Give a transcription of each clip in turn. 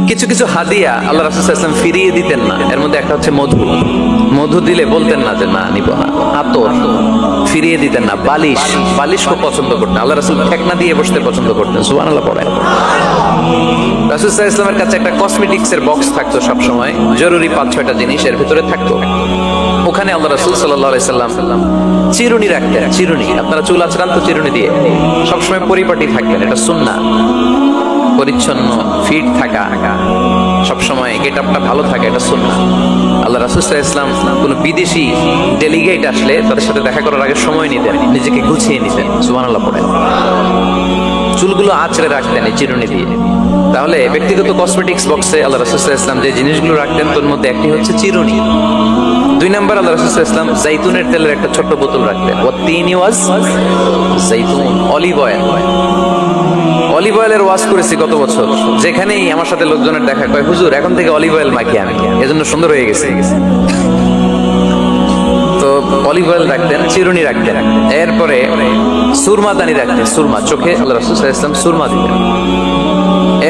কিছু কিছু হাদিয়া আল্লাহ রাসূল সাল্লাল্লাহু আলাইহি ওয়াসাল্লাম ফিরিয়ে দিতেন না। এর মধ্যে একটা হচ্ছে মধু। মধু দিলে বলতেন না যে না নিব না। আতর ফিরিয়ে দিতেন না। বালিশ, বালিশ খুব পছন্দ করতেন আল্লাহ রাসূল। ঠেকনা দিয়ে বসতে পছন্দ করতেন। সুবহানাল্লাহ পড়েন। রাসূল সাল্লাল্লাহু আলাইহি ওয়াসাল্লামের কাছে একটা কসমেটিক্স এর বক্স থাকতো সব সময়, জরুরি 5-6টা জিনিস এর ভিতরে থাকতো। ওখানে আল্লাহ রাসূল সাল্লাল্লাহু আলাইহি ওয়াসাল্লাম চিরুনি রাখতেন। চিরুনি, আপনারা চুল আঁচড়ান তো চিরুনি দিয়ে, সবসময় পরিপাটি থাকবেন, এটা সুন্নাহ। পরিচ্ছন্ন ফিট থাকা, সবসময় গেট আপটা ভালো থাকে, এটা সুন্নাহ। আল্লাহ রাসূল সাল্লাল্লাহু আলাইহি ওয়াসাল্লাম কোন বিদেশি ডেলিগেট আসলে তাদের সাথে দেখা করার আগে সময় নিতেন, নিজেকে গুছিয়ে নিতেন। সুবহানাল্লাহ পড়েন। চুলগুলো আঁচড়ে রাখতেন এই চিরুনি দিয়ে। তাহলে ব্যক্তিগত কসমেটিক্স বক্সে আল্লাহ রাসূল সাল্লাল্লাহু আলাইহি ওয়াসাল্লাম যে জিনিসগুলো রাখতেন তার মধ্যে একটি হচ্ছে চিরুনি। 2 নাম্বার আল্লাহ রাসূল সাল্লাল্লাহু আলাইহি ওয়াসাল্লাম জাইতুনের তেলের একটা ছোট্ট বোতল রাখতেন। ওয়াতিনি ওয়াজ জাইতুন, অলিভ অয়েল। অলিভ অয়েলের ওয়াজ করেছি কত বছর, যেখানেই আমার সাথে লোকজনের দেখা কয় হুজুর এখন থেকে অলিভ অয়েল মাখি আমি, এজন্য সুন্দর হয়ে গেছে। তো অলিভ অয়েল রাখতেন, চিরুনি রাখতেন। এরপরে সুরমা দানি রাখতেন, সুরমা, চোখে আল্লাহ রাসূল সাল্লাল্লাহু আলাইহি ওয়াসাল্লাম সুরমা দিতেন।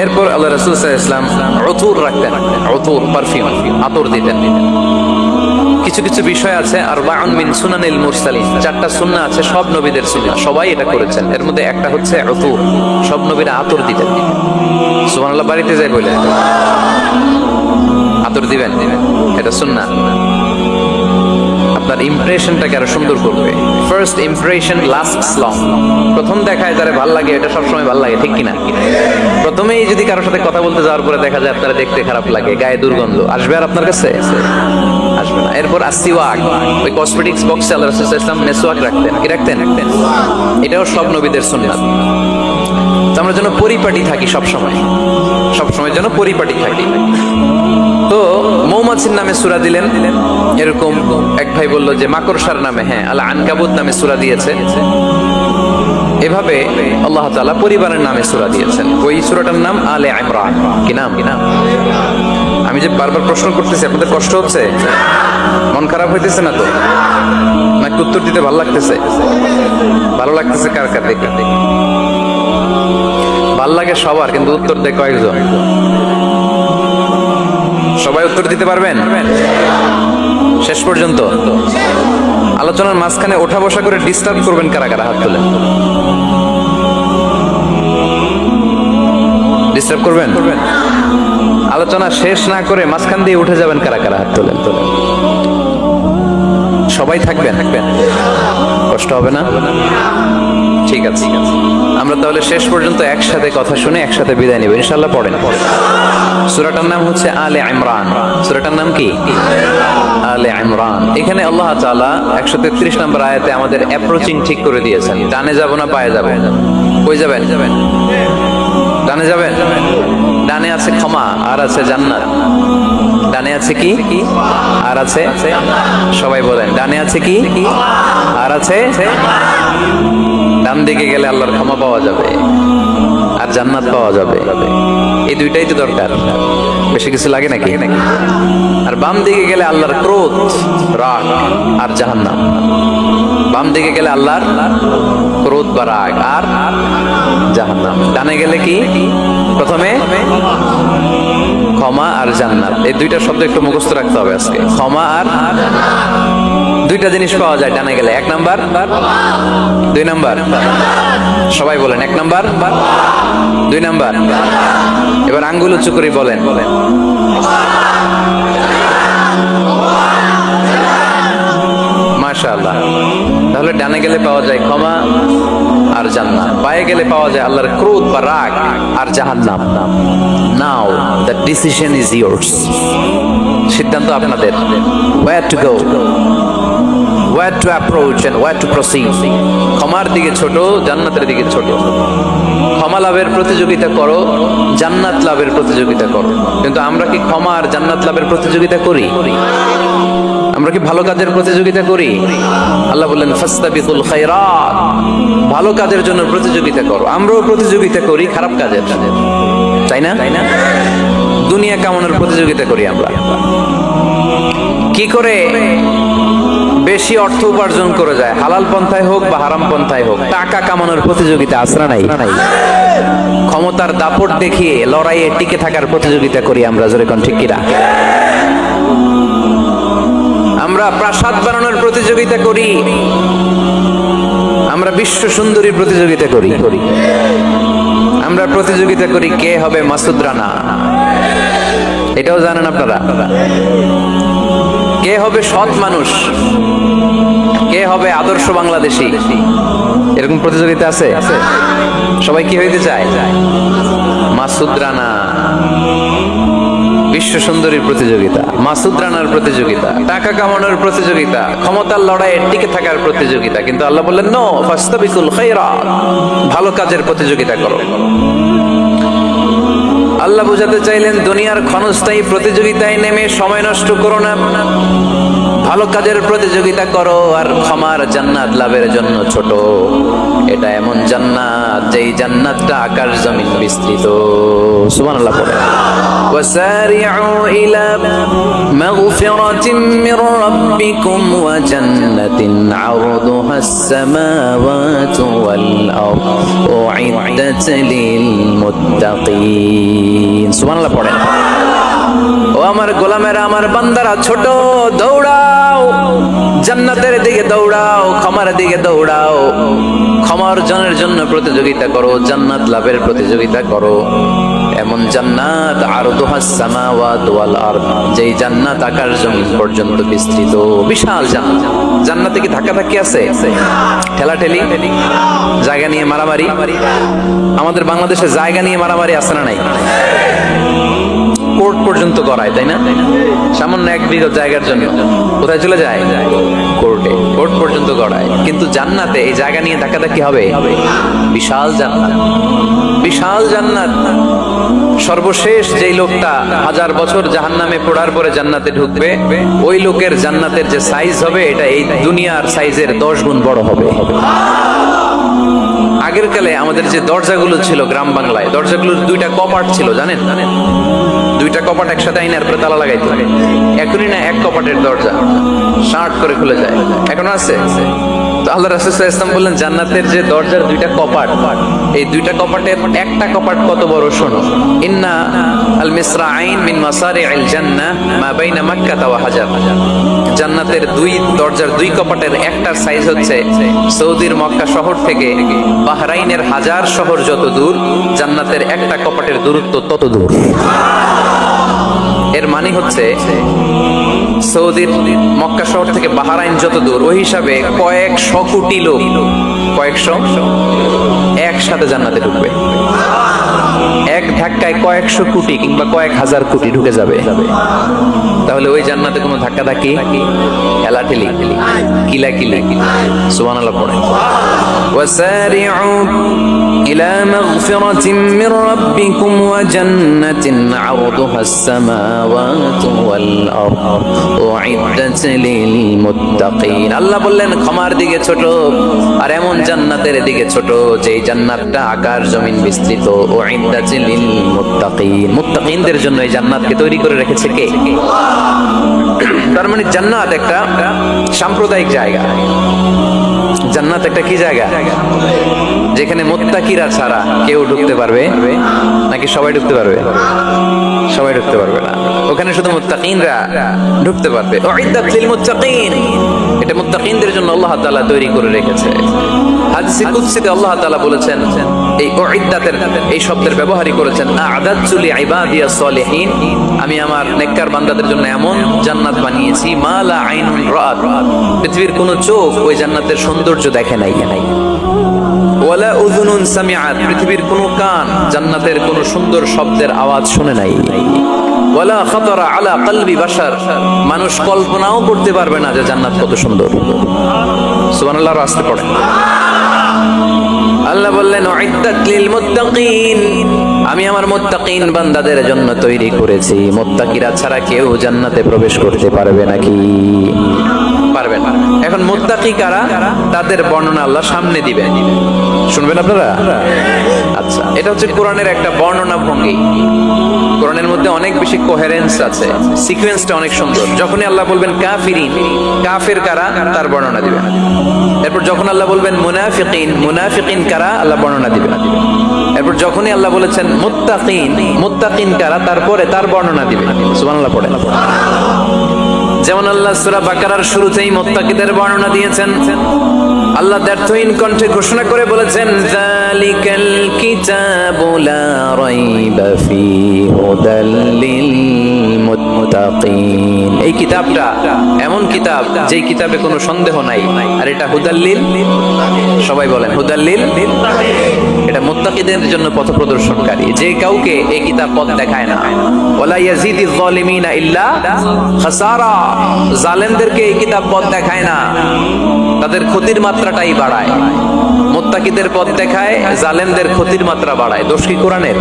এরপর আল্লাহ রাসূল সাল্লাল্লাহু আলাইহি ওয়াসাল্লাম উতুর রাখতেন, উতুর পারফিউম, আতর দিতেন। কিছু কিছু বিষয় আছে আরবাউন মিন সুনানিল মুরসালিন, 4টা সুন্নাহ আছে সব নবীদের সুন্নাহ, সবাই এটা করেছেন। এর মধ্যে একটা হচ্ছে উতুর, সব নবীরা আতর দিতেন। সুবহানাল্লাহ, বাড়িতে যাই বলে আতর দিবেন, এটা সুন্নাহ। আপনার ইমপ্রেশনটাকে আরো সুন্দর করবে। First impression lasts long. প্রথম দেখায় যারা ভালো লাগে এটা সবসময় ভালো লাগে, ঠিক কিনা? প্রথমেই যদি কারোর সাথে কথা বলতে যাওয়ার পরে দেখা যায় আপনারা দেখতে খারাপ লাগে, গায়ে দুর্গন্ধ, আসবে আর আপনার কাছে? আসবে না। এরপর আসিওয়াক, ওই কসমেটিক্স বক্সে আল্লাহ রাসূল সাল্লাল্লাহু আলাইহি ওয়াসাল্লাম মেসওয়াক রাখতেন। কি রাখতেন? এটাও সব নবীদের সুন্নাত। তো আমরা যেন পরিপাটি থাকি, সবসময় সবসময় যেন পরিপাটি থাকি। তো মৌমাছির নামে সূরা দিলেন, এরকম এক ভাই বলল যে মাকড়সার নামে, হ্যাঁ, আল আনকাবুত নামে সূরা দিয়েছে। এভাবে আল্লাহ তাআলা পরিবারের নামে সূরা দিয়েছেন। ওই সূরাটার নাম আলে ইমরান। কি নাম? আমি যে বারবার প্রশ্ন করতেছি, আপনাদের কষ্ট হচ্ছে? মন খারাপ হইতেছে না তো? নাকি উত্তর দিতে ভালো লাগতেছে? ভালো লাগতেছে কার কার? দেখে ভাল লাগে সবার, কিন্তু উত্তর দেয় কয়েকজন। সবাই উত্তর দিতে পারবেন শেষ পর্যন্ত? আলোচনার মাঝখানে ওঠা বসা করে ডিস্টার্ব করবেন কারা কারা? হাত তোলেন। ডিস্টার্ব করবেন? আলোচনা শেষ না করে মাঝখান দিয়ে উঠে যাবেন কারা কারা? হাত তোলেন। সবাই থাকবেন? কষ্ট হবে না? ঠিক আছে, আমরা তাহলে শেষ পর্যন্ত একসাথে কথা শুনে একসাথে বিদায় নিব ইনশাআল্লাহ। পড়েন। সূরাটার নাম হচ্ছে আলে ইমরান। সূরাটার নাম কি? আলে ইমরান। এখানে আল্লাহ তাআলা 133 নম্বর আয়াতে আমাদের অ্যাপ্রোচিং ঠিক করে দিয়েছেন। ডানে যাব না বায়ে যাব? কই যাবেন? ডানে যাবেন। ডানে আছে ক্ষমা আর আছে জান্নাত। ডানে আছে কি আর আছে? সবাই বলেন, ডানে আছে কি আর আছে? ডান দিকে গেলে আল্লাহর ক্ষমা পাওয়া যাবে আর জান্নাত পাওয়া যাবে। এই দুইটাই তো দরকার, বেশি কিছু লাগে নাকি? আর বাম দিকে গেলে আল্লাহর ক্রোধ, রাগ আর জাহান্নাম। বাম দিকে গেলে আল্লাহর ক্রোধ বা রাগ আর জাহান্নাম। ডানে গেলে কি? প্রথমে ক্ষমা আর জান্নাত। এই দুইটা শব্দ একটু মুখস্থ রাখতে হবে আজকে। ক্ষমা আর, দুইটা জিনিস পাওয়া যায় ডানে গেলে। 1 নাম্বার, 2 নাম্বার। সবাই বলেন 1 নাম্বার, 2 নাম্বার। এবার আঙ্গুল উঁচু করে বলেন। মাশাআল্লাহ। তাহলে ডানে গেলে পাওয়া যায় ক্ষমা আর জান্নাত, বায়ে গেলে পাওয়া যায় আল্লাহর ক্রোধ বা রাগ আর জাহান্নাম। Now the decision is yours. সিদ্ধান্ত আপনাদের। Where to go, where to approach and where to proceed. ক্ষমার দিকে ছোট, জান্নাতের দিকে ছোট। ক্ষমা লাভের প্রতিযোগিতা করো, জান্নাত লাভের প্রতিযোগিতা করো। কিন্তু আমরা কি ক্ষমা আর জান্নাত লাভের প্রতিযোগিতা করি? আমরা কি ভালো কাজের প্রতিযোগিতা করি? আল্লাহ বললেন ফাস্তাবিকুল খায়রাত, ভালো কাজের জন্য প্রতিযোগিতা করো। আমরাও প্রতিযোগিতা করি খারাপ কাজের, তাই না? দুনিয়া কামানোর প্রতিযোগিতা করি আমরা। কি করে বেশি অর্থ উপার্জন করে যায়, হালাল পন্থায় হোক বা হারাম পন্থায় হোক, টাকা কামানোর প্রতিযোগিতা আছে না নাই? ক্ষমতার দাপট দেখিয়ে লড়াইয়ে টিকে থাকার প্রতিযোগিতা করি আমরা, জোরে কোন ঠিক কিনা? আমরা প্রাসাদ বানানোর প্রতিযোগিতা করি, আমরা বিশ্ব সুন্দরীর প্রতিযোগিতা করি, আমরা প্রতিযোগিতা করি কে হবে মাসুদ রানা। এটাও জানেন আপনারা? কে হবে সৎ মানুষ, কে হবে আদর্শ বাংলাদেশী, এরকম প্রতিযোগিতা আছে। সবাই কি হইতে চায়? মাসুদ রানা। বিশ্ব সুন্দরীর প্রতিযোগিতা, মাসুদ রানার প্রতিযোগিতা, টাকা কামানোর প্রতিযোগিতা, ক্ষমতার লড়াইয়ে টিকে থাকার প্রতিযোগিতা। কিন্তু আল্লাহ বললেন নো ফাস্তাবিকুল খায়রাত, ভালো কাজের প্রতিযোগিতা করো। আল্লাহ বুঝাতে চাইলেন দুনিয়ার ক্ষণস্থায়ী প্রতিযোগিতায় নেমে সময় নষ্ট করো না, ভালো কাজের প্রতিযোগিতা করো। আর ক্ষমার জান্নাত লাভের জন্য ছোট, এটা এমন জান্নাত যেই জান্নাতটা আকাশ জমিন বিস্তৃত। সুবহানাল্লাহ পড়ে। ওয়াসারিউ ইলা মাগফিরাতিন মির রাব্বিকুম ওয়া জান্নাতিন আরদুহাস সামাওয়াতু ওয়াল আরদ উইদ্দাত লিল মুত্তাকিন। সুবহানাল্লাহ পড়ে। ও আমার গোলামেরা, আমার বান্দারা, ছোট দৌড়াও, জান্নাতের দিকে দৌড়াও, ক্ষমার দিকে দৌড়াও। ক্ষমা অর্জনের জন্য প্রতিযোগিতা করো, জান্নাত লাভের প্রতিযোগিতা করো। এমন জান্নাত আরদুহাস সামাওয়াতু ওয়াল আরদ, যেই জান্নাত আকাশ জমিন পর্যন্ত বিস্তৃত, বিশাল জান্নাত। জান্নাতে কি ধাক্কাধাক্কি আছে? ঠেলাঠেলি, জায়গা নিয়ে মারামারি? আমাদের বাংলাদেশে জায়গা নিয়ে মারামারি আছে না নাই? কোর্ট পর্যন্ত করায়, তাই না? সামান্য 1 বিঘা জায়গার জন্য কোথায় চলে যায়? কোর্টে। কোর্ট পর্যন্ত করায়। কিন্তু জান্নাতে এই জায়গা নিয়ে ধাক্কাধাক্কি হবে? বিশাল জান্নাত, বিশাল জান্নাত। সর্বশেষ যেই লোকটা 1000 বছর জাহান্নামে পড়ার পরে জান্নাতে ঢুকবে, ওই লোকের জান্নাতের যে সাইজ হবে, এটা এই দুনিয়ার সাইজের 10 গুণ বড় হবে। আগের কালে আমাদের যে দরজাগুলো ছিল গ্রাম বাংলায়, দরজাগুলোর 2টা কপাট ছিল, জানেন? 2টা কপাট একসাথে আইনার পরে তালা লাগাইতো। এখনই না, এক কপাটের দরজা শার্ট করে খুলে যায়। এখন আছে? তো আল্লাহ রাসূল সাল্লাল্লাহু আলাইহি ওয়াসাল্লাম বললেন জান্নাতের যে দরজার 2টা কপাট, এই 2টা কপাটের একটা কপাট কত বড় শোনো। ইন্না আল মিসরাআইন মিন মাসারি'আল জান্নাহ মা বাইনা মক্কা ওয়া হাজার। জান্নাতের 2 দরজার 2 কপাটের একটার সাইজ হচ্ছে সৌদির মক্কা শহর থেকে বাহরাইনের হাজার শহর যত দূর, জান্নাতের একটা কপাটের দূরত্ব তত দূর। এর মানে হচ্ছে সৌদির মক্কা শহর থেকে বাহরাইন যত দূর, ওই হিসাবে কয়েকশো কোটি লোক, কয়েকশো একসাথে জান্নাতে ঢুকবে। এক ধাক্কায় কয়েকশো কোটি কিংবা কয়েক হাজার কোটি ঢুকে যাবে। তাহলে ওই জান্নাতে কোনো ধাক্কাধাক্কি, ঠেলাঠেলি, কিলাকিলি, সুবহানাল্লাহ পড়ে। ওয়াসারিউ ইলা মাগফিরাতিন মির রাব্বিকুম ওয়া জান্নাতিন আরদুহাস সামাওয়াতু ওয়াল আরদ উইদ্দাত লিল মুত্তাকিন। আল্লাহ বললেন ক্ষমার দিকে ছোট, আর এমন জান্নাতের দিকে ছোট যেই জান্নাতটা আকাশ জমিন বিস্তৃত। উইদ্দাত লিল মুত্তাকিন, মুত্তাকিনদের জন্য এই জান্নাতকে তৈরি করে রেখেছে কে? তার মানে জান্নাত একটা সাম্প্রদায়িক জায়গা। জান্নাত একটা কি জায়গা? যেখানে মুত্তাকিরা ছাড়া কেউ ঢুকতে পারবে নাকি সবাই ঢুকতে পারবে? সবাই ঢুকতে পারবে না, ওখানে শুধু মুত্তাকিনরা ঢুকতে পারবে। উইদ্দাত লিল মুত্তাকিন, এটা মুত্তাকিনদের জন্য আল্লাহ তাআলা তৈরি করে রেখেছে। হাদিসে কুদসিতে আল্লাহ তাআলা বলেছেন, এই উইদ্দাতের এই শব্দের ব্যবহারই করেছেন আ'দাতু লিইবাদিয়াস সলিহিন, আমি আমার নেককার বান্দাদের জন্য এমন জান্নাত বানিয়েছি মা লা আইনুন রাআত, পৃথিবীর কোন চোখ ওই জান্নাতের সৌন্দর্য দেখে নাই। ওয়ালা উযুনুন সামিআত, পৃথিবীর কোন কান জান্নাতের কোন সুন্দর শব্দের আওয়াজ শুনে নাই। ওয়ালা খাতারা আলা কলবি বাশার, মানুষ কল্পনাও করতে পারবে না যে জান্নাত কত সুন্দর। সুবহানাল্লাহর আস্তে পড়ে। আল্লাহ বললেন উইদ্দাত লিল মুত্তাকিন, আমি আমার মুত্তাকিন বান্দাদের জন্য তৈরি করেছি। মুত্তাকিরা ছাড়া কেউ জান্নাতে প্রবেশ করতে পারবে নাকি? পারবে না। এখন মুত্তাকি কারা, তাদের বর্ণনা আল্লাহ সামনে দিবেন। শুনবেন আপনারা? আচ্ছা, এটা হচ্ছে কোরআনের একটা বর্ণনা ভঙ্গি। কোরআনের মধ্যে অনেক বেশি কোহেরেন্স আছে, সিকোয়েন্সটা অনেক সুন্দর। যখনই আল্লাহ বলবেন কাফিরিন, কাফের কারা, তার বর্ণনা দিবেন। এরপর যখন আল্লাহ বলবেন মুনাফিকিন, মুনাফিকিন কারা, আল্লাহ বর্ণনা দিবেন। এরপর যখনই আল্লাহ বলেছেন মুত্তাকিন, মুত্তাকিন কারা, তারপরে তার বর্ণনা দিবেন। সুবহানাল্লাহ পড়েন। যেমন আল্লাহ সূরা বাকারার শুরুতেই মুত্তাকিদের বর্ণনা দিয়েছেন। আল্লাহ দ্ব্যর্থহীন কণ্ঠে ঘোষণা করে বলেছেন, যালিকাল কিতাবু লা রাইবা ফীহি হুদাল লিল মুত্তাকিন। এই কিতাবটা এমন কিতাব যেই কিতাবে কোনো সন্দেহ নাই, আর এটা হুদাল লিল, সবাই বলেন হুদাল লিল, এটা মুত্তাকিদের জন্য পথ প্রদর্শনকারী। যে কাউকে এই কিতাব পথ দেখায় না, ওয়ালা ইয়াজিদিজ যালিমিনা ইল্লা খাসারা, জালেমদেরকে এই কিতাব পথ দেখায় না, তাদের ক্ষতির মাত্রাটাই বাড়ায়। মুত্তাকিদের পথ দেখায়, জালেমদের ক্ষতির মাত্রা বাড়ায়। দোষ কি কোরআনের?